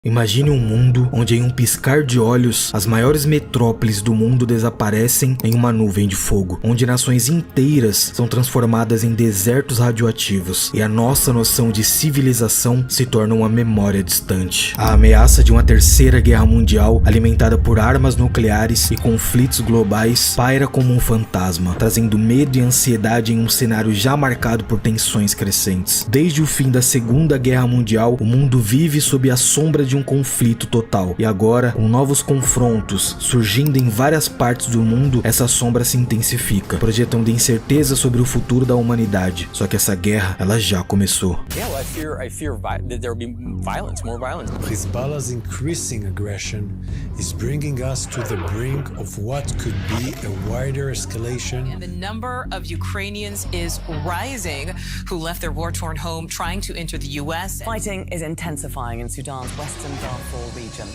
Imagine um mundo onde em um piscar de olhos as maiores metrópoles do mundo desaparecem em uma nuvem de fogo, onde nações inteiras são transformadas em desertos radioativos e a nossa noção de civilização se torna uma memória distante. A ameaça de uma terceira guerra mundial alimentada por armas nucleares e conflitos globais paira como um fantasma, trazendo medo e ansiedade em um cenário já marcado por tensões crescentes. Desde o fim da Segunda Guerra Mundial, o mundo vive sob a sombra de um conflito total. E agora, com novos confrontos surgindo em várias partes do mundo, essa sombra se intensifica, projetando incerteza sobre o futuro da humanidade. Só que essa guerra, ela já começou. I fear that there will be violence, more violence. Hezbollah's increasing aggression is bringing us to the brink of what could be a wider escalation. And the number of Ukrainians is rising who left their war-torn home trying to enter the US. Fighting is intensifying in Sudan's western Darfur region.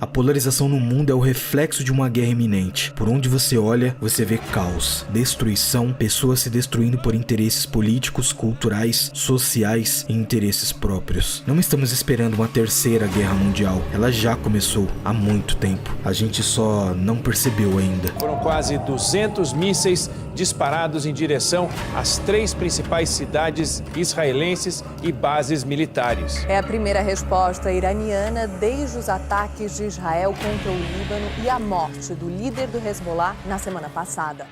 A polarização no mundo é o reflexo de uma guerra iminente. Por onde você olha, você vê caos, destruição, pessoas se destruindo por interesses políticos, culturais, sociais e interesses próprios. Não estamos esperando uma terceira guerra mundial. Ela já começou há muito tempo. A gente só não percebeu ainda. Foram quase 200 mísseis disparados em direção às 3 principais cidades israelenses e bases militares. É a primeira resposta iraniana desde os ataques de Israel contra o Líbano e a morte do líder do Hezbollah na semana passada.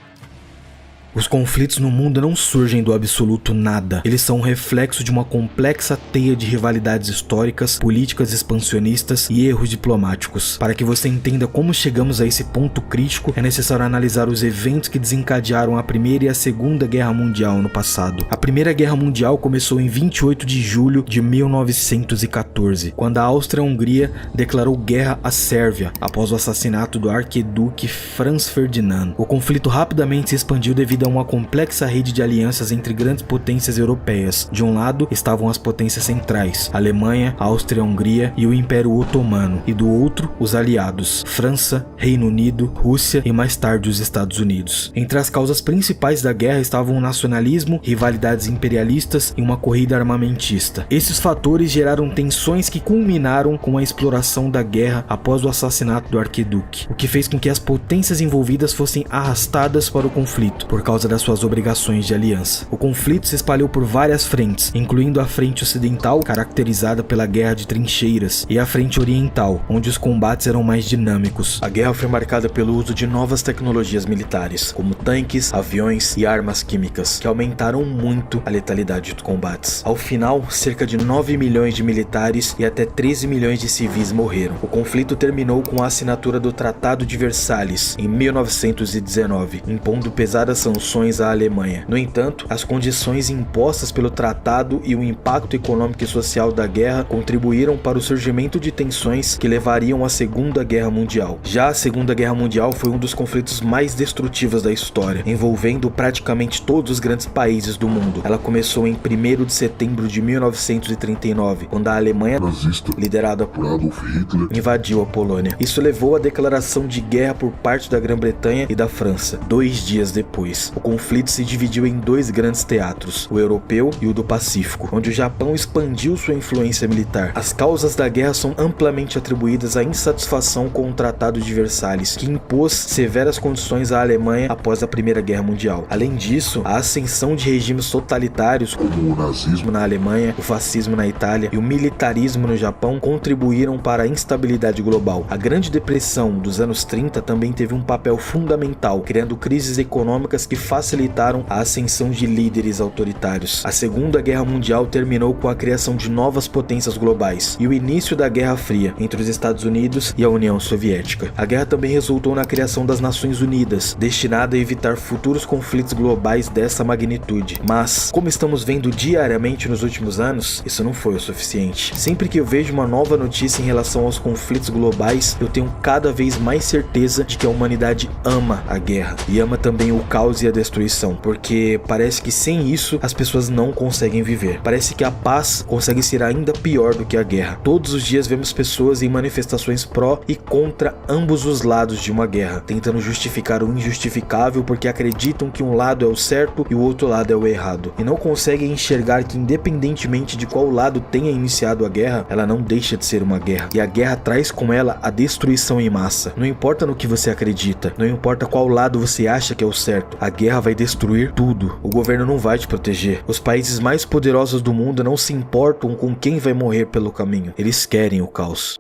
Os conflitos no mundo não surgem do absoluto nada. Eles são um reflexo de uma complexa teia de rivalidades históricas, políticas expansionistas e erros diplomáticos. Para que você entenda como chegamos a esse ponto crítico, é necessário analisar os eventos que desencadearam a Primeira e a Segunda Guerra Mundial no passado. A Primeira Guerra Mundial começou em 28 de julho de 1914, quando a Áustria-Hungria declarou guerra à Sérvia após o assassinato do arquiduque Franz Ferdinand. O conflito rapidamente se expandiu devido a uma complexa rede de alianças entre grandes potências europeias. De um lado estavam as potências centrais, Alemanha, Áustria-Hungria e o Império Otomano, e do outro os aliados, França, Reino Unido, Rússia e mais tarde os Estados Unidos. Entre as causas principais da guerra estavam o nacionalismo, rivalidades imperialistas e uma corrida armamentista. Esses fatores geraram tensões que culminaram com a exploração da guerra após o assassinato do arquiduque, o que fez com que as potências envolvidas fossem arrastadas para o conflito por causa das suas obrigações de aliança. O conflito se espalhou por várias frentes, incluindo a frente ocidental, caracterizada pela guerra de trincheiras, e a frente oriental, onde os combates eram mais dinâmicos. A guerra foi marcada pelo uso de novas tecnologias militares, como tanques, aviões e armas químicas, que aumentaram muito a letalidade dos combates. Ao final, cerca de 9 milhões de militares e até 13 milhões de civis morreram. O conflito terminou com a assinatura do Tratado de Versalhes, em 1919, impondo pesadas sanções à Alemanha. No entanto, as condições impostas pelo tratado e o impacto econômico e social da guerra contribuíram para o surgimento de tensões que levariam à Segunda Guerra Mundial. Já a Segunda Guerra Mundial foi um dos conflitos mais destrutivos da história, envolvendo praticamente todos os grandes países do mundo. Ela começou em 1º de setembro de 1939, quando a Alemanha nazista, liderada por Adolf Hitler, invadiu a Polônia. Isso levou à declaração de guerra por parte da Grã-Bretanha e da França, 2 dias depois. O conflito se dividiu em 2 grandes teatros, o europeu e o do Pacífico, onde o Japão expandiu sua influência militar. As causas da guerra são amplamente atribuídas à insatisfação com o Tratado de Versalhes, que impôs severas condições à Alemanha após a Primeira Guerra Mundial. Além disso, a ascensão de regimes totalitários, como o nazismo na Alemanha, o fascismo na Itália e o militarismo no Japão, contribuíram para a instabilidade global. A Grande Depressão dos anos 30 também teve um papel fundamental, criando crises econômicas que facilitaram a ascensão de líderes autoritários. A Segunda Guerra Mundial terminou com a criação de novas potências globais e o início da Guerra Fria entre os Estados Unidos e a União Soviética. A guerra também resultou na criação das Nações Unidas, destinada a evitar futuros conflitos globais dessa magnitude. Mas, como estamos vendo diariamente nos últimos anos, isso não foi o suficiente. Sempre que eu vejo uma nova notícia em relação aos conflitos globais, eu tenho cada vez mais certeza de que a humanidade ama a guerra e ama também o caos e a a destruição, porque parece que sem isso as pessoas não conseguem viver. Parece que a paz consegue ser ainda pior do que a guerra. Todos os dias vemos pessoas em manifestações pró e contra ambos os lados de uma guerra, tentando justificar o injustificável porque acreditam que um lado é o certo e o outro lado é o errado, e não conseguem enxergar que independentemente de qual lado tenha iniciado a guerra, ela não deixa de ser uma guerra, e a guerra traz com ela a destruição em massa. Não importa no que você acredita, não importa qual lado você acha que é o certo, a guerra vai destruir tudo. O governo não vai te proteger. Os países mais poderosos do mundo não se importam com quem vai morrer pelo caminho. Eles querem o caos.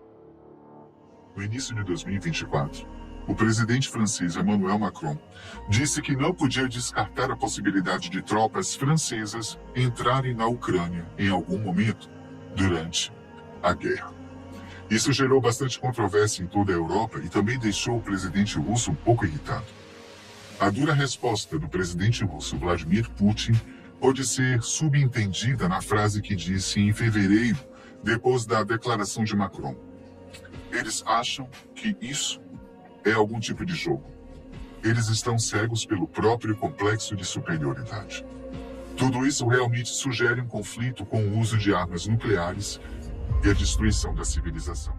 No início de 2024, o presidente francês Emmanuel Macron disse que não podia descartar a possibilidade de tropas francesas entrarem na Ucrânia em algum momento durante a guerra. Isso gerou bastante controvérsia em toda a Europa e também deixou o presidente russo um pouco irritado. A dura resposta do presidente russo Vladimir Putin pode ser subentendida na frase que disse em fevereiro, depois da declaração de Macron. Eles acham que isso é algum tipo de jogo. Eles estão cegos pelo próprio complexo de superioridade. Tudo isso realmente sugere um conflito com o uso de armas nucleares e a destruição da civilização.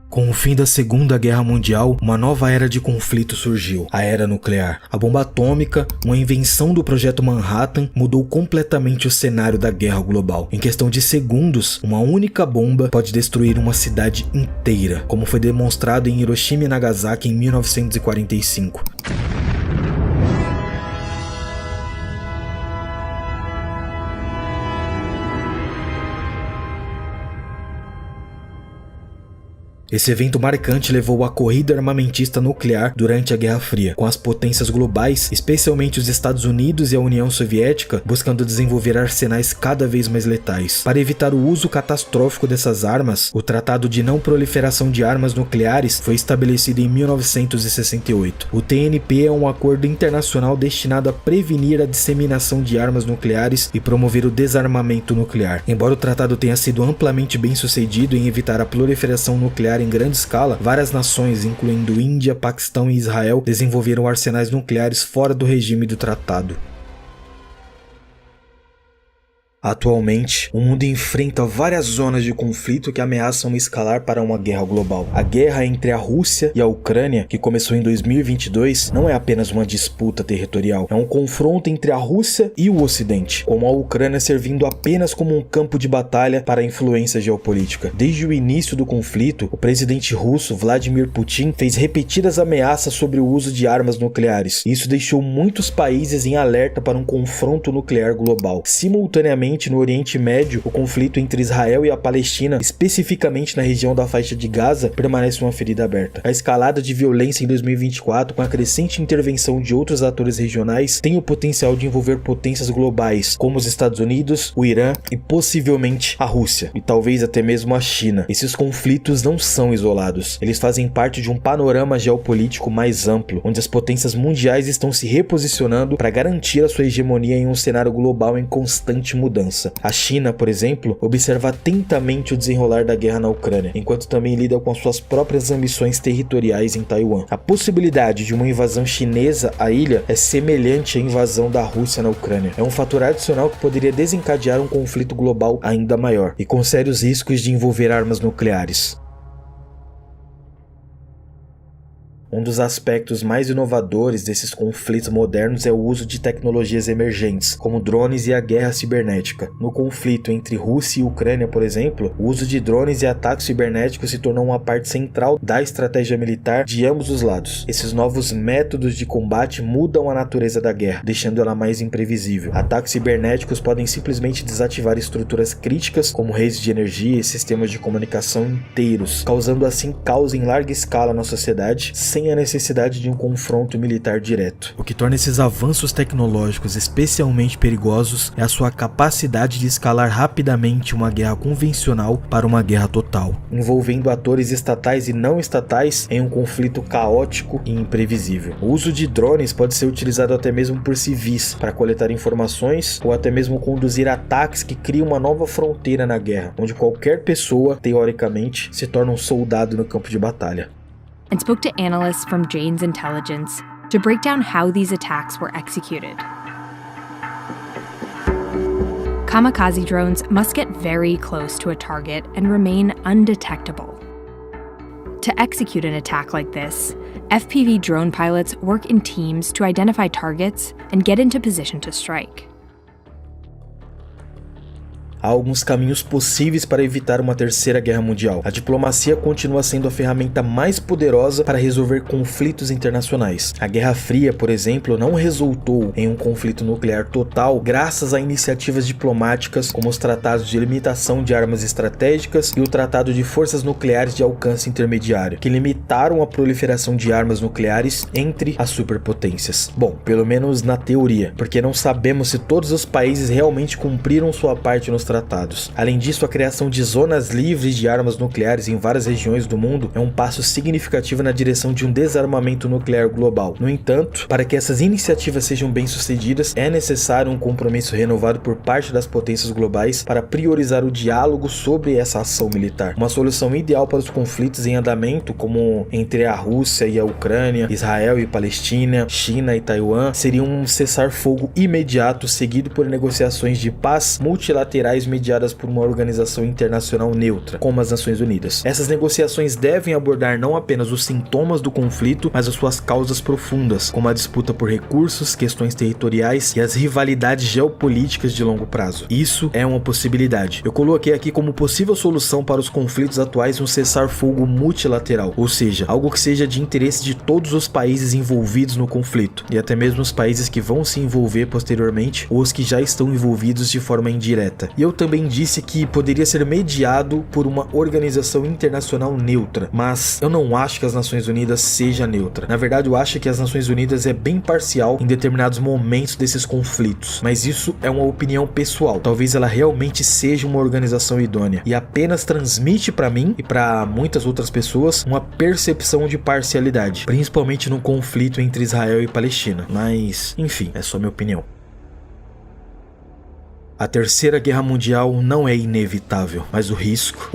Com o fim da Segunda Guerra Mundial, uma nova era de conflito surgiu, a era nuclear. A bomba atômica, uma invenção do Projeto Manhattan, mudou completamente o cenário da guerra global. Em questão de segundos, uma única bomba pode destruir uma cidade inteira, como foi demonstrado em Hiroshima e Nagasaki em 1945. Esse evento marcante levou à corrida armamentista nuclear durante a Guerra Fria, com as potências globais, especialmente os Estados Unidos e a União Soviética, buscando desenvolver arsenais cada vez mais letais. Para evitar o uso catastrófico dessas armas, o Tratado de Não Proliferação de Armas Nucleares foi estabelecido em 1968. O TNP é um acordo internacional destinado a prevenir a disseminação de armas nucleares e promover o desarmamento nuclear. Embora o tratado tenha sido amplamente bem sucedido em evitar a proliferação nuclear em grande escala, várias nações, incluindo Índia, Paquistão e Israel, desenvolveram arsenais nucleares fora do regime do tratado. Atualmente, o mundo enfrenta várias zonas de conflito que ameaçam escalar para uma guerra global. A guerra entre a Rússia e a Ucrânia, que começou em 2022, não é apenas uma disputa territorial, é um confronto entre a Rússia e o Ocidente, com a Ucrânia servindo apenas como um campo de batalha para a influência geopolítica. Desde o início do conflito, o presidente russo Vladimir Putin fez repetidas ameaças sobre o uso de armas nucleares. Isso deixou muitos países em alerta para um confronto nuclear global. Simultaneamente, no Oriente Médio, o conflito entre Israel e a Palestina, especificamente na região da faixa de Gaza, permanece uma ferida aberta. A escalada de violência em 2024, com a crescente intervenção de outros atores regionais, tem o potencial de envolver potências globais, como os Estados Unidos, o Irã e possivelmente a Rússia, e talvez até mesmo a China. Esses conflitos não são isolados, eles fazem parte de um panorama geopolítico mais amplo, onde as potências mundiais estão se reposicionando para garantir a sua hegemonia em um cenário global em constante mudança. A China, por exemplo, observa atentamente o desenrolar da guerra na Ucrânia, enquanto também lida com as suas próprias ambições territoriais em Taiwan. A possibilidade de uma invasão chinesa à ilha é semelhante à invasão da Rússia na Ucrânia. É um fator adicional que poderia desencadear um conflito global ainda maior, e com sérios riscos de envolver armas nucleares. Um dos aspectos mais inovadores desses conflitos modernos é o uso de tecnologias emergentes, como drones e a guerra cibernética. No conflito entre Rússia e Ucrânia, por exemplo, o uso de drones e ataques cibernéticos se tornou uma parte central da estratégia militar de ambos os lados. Esses novos métodos de combate mudam a natureza da guerra, deixando ela mais imprevisível. Ataques cibernéticos podem simplesmente desativar estruturas críticas, como redes de energia e sistemas de comunicação inteiros, causando assim caos em larga escala na sociedade, sem a necessidade de um confronto militar direto. O que torna esses avanços tecnológicos especialmente perigosos é a sua capacidade de escalar rapidamente uma guerra convencional para uma guerra total, envolvendo atores estatais e não estatais em um conflito caótico e imprevisível. O uso de drones pode ser utilizado até mesmo por civis para coletar informações ou até mesmo conduzir ataques que criam uma nova fronteira na guerra, onde qualquer pessoa, teoricamente, se torna um soldado no campo de batalha. And spoke to analysts from Jane's Intelligence. to break down how these attacks were executed. Kamikaze drones must get very close to a target and remain undetectable. To execute an attack like this, FPV drone pilots work in teams to identify targets and get into position to strike. Há alguns caminhos possíveis para evitar uma terceira guerra mundial. A diplomacia continua sendo a ferramenta mais poderosa para resolver conflitos internacionais. A Guerra Fria, por exemplo, não resultou em um conflito nuclear total graças a iniciativas diplomáticas como os tratados de limitação de armas estratégicas e o Tratado de Forças Nucleares de Alcance Intermediário, que limitaram a proliferação de armas nucleares entre as superpotências. Bom, pelo menos na teoria, porque não sabemos se todos os países realmente cumpriram sua parte nos tratados. Além disso, a criação de zonas livres de armas nucleares em várias regiões do mundo é um passo significativo na direção de um desarmamento nuclear global. No entanto, para que essas iniciativas sejam bem-sucedidas, é necessário um compromisso renovado por parte das potências globais para priorizar o diálogo sobre essa ação militar. Uma solução ideal para os conflitos em andamento, como entre a Rússia e a Ucrânia, Israel e Palestina, China e Taiwan, seria um cessar-fogo imediato seguido por negociações de paz multilaterais mediadas por uma organização internacional neutra, como as Nações Unidas. Essas negociações devem abordar não apenas os sintomas do conflito, mas as suas causas profundas, como a disputa por recursos, questões territoriais e as rivalidades geopolíticas de longo prazo. Isso é uma possibilidade. Eu coloquei aqui como possível solução para os conflitos atuais um cessar-fogo multilateral, ou seja, algo que seja de interesse de todos os países envolvidos no conflito, e até mesmo os países que vão se envolver posteriormente ou os que já estão envolvidos de forma indireta. E eu também disse que poderia ser mediado por uma organização internacional neutra, mas eu não acho que as Nações Unidas seja neutra. Na verdade, eu acho que as Nações Unidas é bem parcial em determinados momentos desses conflitos, mas isso é uma opinião pessoal. Talvez ela realmente seja uma organização idônea e apenas transmite para mim e para muitas outras pessoas uma percepção de parcialidade, principalmente no conflito entre Israel e Palestina. Mas, enfim, é só minha opinião. A Terceira Guerra Mundial não é inevitável, mas o risco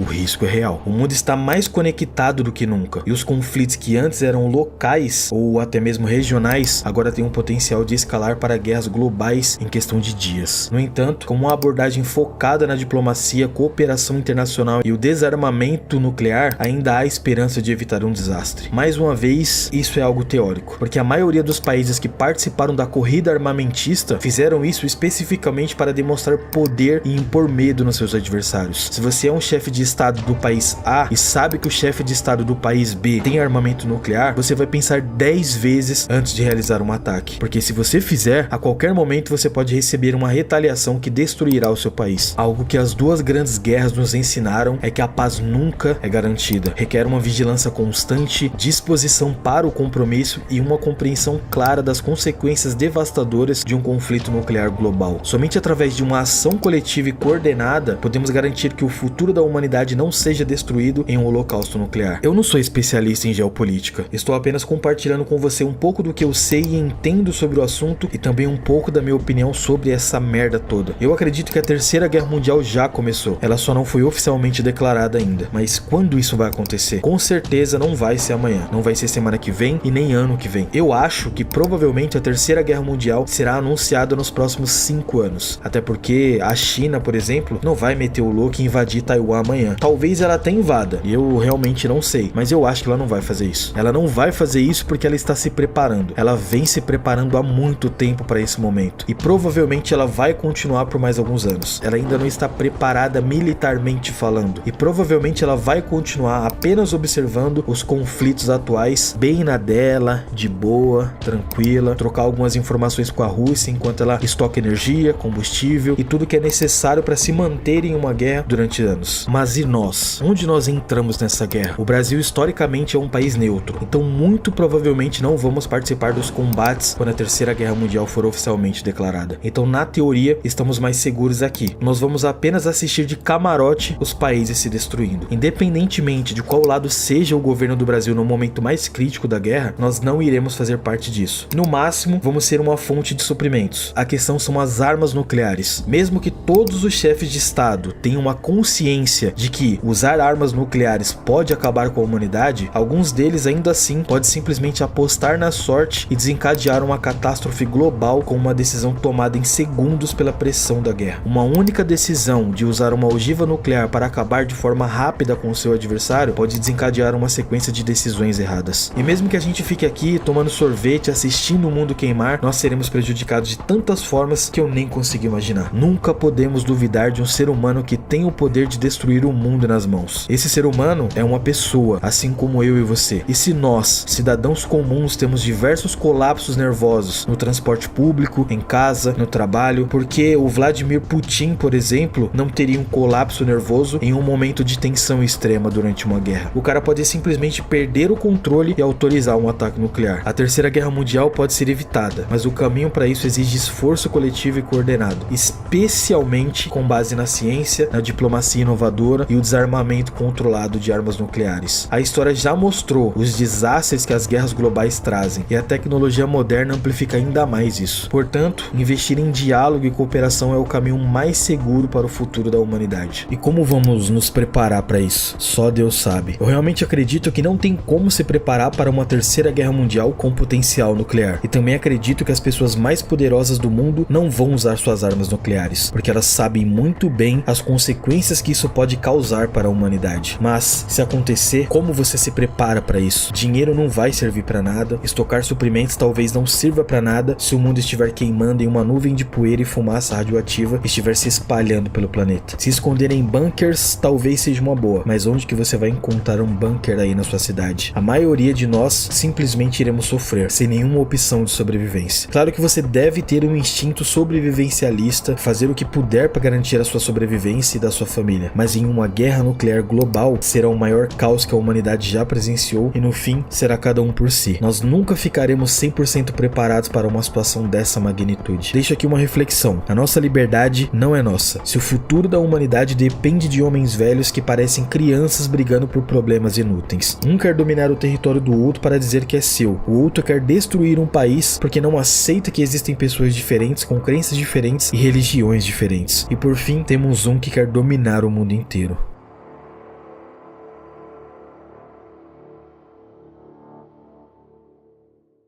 é real. O mundo está mais conectado do que nunca, e os conflitos que antes eram locais ou até mesmo regionais, agora têm um potencial de escalar para guerras globais em questão de dias. No entanto, com uma abordagem focada na diplomacia, cooperação internacional e o desarmamento nuclear, ainda há esperança de evitar um desastre. Mais uma vez, isso é algo teórico, porque a maioria dos países que participaram da corrida armamentista fizeram isso especificamente para demonstrar poder e impor medo nos seus adversários. Se você é um chefe de estado do país A e sabe que o chefe de estado do país B tem armamento nuclear, você vai pensar 10 vezes antes de realizar um ataque, porque se você fizer, a qualquer momento você pode receber uma retaliação que destruirá o seu país. Algo que as duas grandes guerras nos ensinaram é que a paz nunca é garantida. Requer uma vigilância constante, disposição para o compromisso e uma compreensão clara das consequências devastadoras de um conflito nuclear global. Somente através de uma ação coletiva e coordenada podemos garantir que o futuro da humanidade não seja destruído em um holocausto nuclear. Eu não sou especialista em geopolítica, estou apenas compartilhando com você um pouco do que eu sei e entendo sobre o assunto e também um pouco da minha opinião sobre essa merda toda. Eu acredito que a Terceira Guerra Mundial já começou, ela só não foi oficialmente declarada ainda, mas quando isso vai acontecer? Com certeza não vai ser amanhã, não vai ser semana que vem e nem ano que vem. Eu acho que provavelmente a Terceira Guerra Mundial será anunciada nos próximos 5 anos, até porque a China, por exemplo, não vai meter o louco e invadir Taiwan amanhã. Talvez ela até invada, eu realmente não sei, mas eu acho que ela não vai fazer isso. Ela não vai fazer isso porque ela está se preparando. Ela vem se preparando há muito tempo para esse momento e provavelmente ela vai continuar por mais alguns anos. Ela ainda não está preparada militarmente falando e provavelmente ela vai continuar apenas observando os conflitos atuais, bem na dela, de boa, tranquila, trocar algumas informações com a Rússia enquanto ela estoca energia, combustível e tudo que é necessário para se manter em uma guerra durante anos. Mas e nós? Onde nós entramos nessa guerra? O Brasil historicamente é um país neutro, então muito provavelmente não vamos participar dos combates quando a Terceira Guerra Mundial for oficialmente declarada. Então, na teoria, estamos mais seguros aqui. Nós vamos apenas assistir de camarote os países se destruindo. Independentemente de qual lado seja o governo do Brasil no momento mais crítico da guerra, nós não iremos fazer parte disso. No máximo, vamos ser uma fonte de suprimentos. A questão são as armas nucleares. Mesmo que todos os chefes de estado tenham uma consciência de que usar armas nucleares pode acabar com a humanidade, alguns deles ainda assim podem simplesmente apostar na sorte e desencadear uma catástrofe global com uma decisão tomada em segundos pela pressão da guerra. Uma única decisão de usar uma ogiva nuclear para acabar de forma rápida com o seu adversário pode desencadear uma sequência de decisões erradas. E mesmo que a gente fique aqui tomando sorvete, assistindo o mundo queimar, nós seremos prejudicados de tantas formas que eu nem consigo imaginar. Nunca podemos duvidar de um ser humano que tem o poder de destruir o mundo nas mãos. Esse ser humano é uma pessoa, assim como eu e você. E se nós, cidadãos comuns, temos diversos colapsos nervosos no transporte público, em casa, no trabalho, porque o Vladimir Putin, por exemplo, não teria um colapso nervoso em um momento de tensão extrema durante uma guerra? O cara pode simplesmente perder o controle e autorizar um ataque nuclear. A Terceira Guerra Mundial pode ser evitada, mas o caminho para isso exige esforço coletivo e coordenado, especialmente com base na ciência, na diplomacia inovadora e o desarmamento controlado de armas nucleares. A história já mostrou os desastres que as guerras globais trazem, e a tecnologia moderna amplifica ainda mais isso. Portanto, investir em diálogo e cooperação é o caminho mais seguro para o futuro da humanidade. E como vamos nos preparar para isso? Só Deus sabe. Eu realmente acredito que não tem como se preparar para uma terceira guerra mundial com potencial nuclear. E também acredito que as pessoas mais poderosas do mundo não vão usar suas armas nucleares, porque elas sabem muito bem as consequências que isso pode causar para a humanidade. Mas, se acontecer, como você se prepara para isso? Dinheiro não vai servir para nada, estocar suprimentos talvez não sirva para nada se o mundo estiver queimando em uma nuvem de poeira e fumaça radioativa estiver se espalhando pelo planeta. Se esconder em bunkers talvez seja uma boa, mas onde que você vai encontrar um bunker aí na sua cidade? A maioria de nós simplesmente iremos sofrer, sem nenhuma opção de sobrevivência. Claro que você deve ter um instinto sobrevivencialista, fazer o que puder para garantir a sua sobrevivência e da sua família, mas em uma guerra nuclear global será o maior caos que a humanidade já presenciou e no fim será cada um por si. Nós nunca ficaremos 100% preparados para uma situação dessa magnitude. Deixo aqui uma reflexão: a nossa liberdade não é nossa. Se o futuro da humanidade depende de homens velhos que parecem crianças brigando por problemas inúteis. Um quer dominar o território do outro para dizer que é seu, o outro quer destruir um país porque não aceita que existem pessoas diferentes com crenças diferentes e religiões diferentes. E por fim, temos um que quer dominar o mundo inteiro.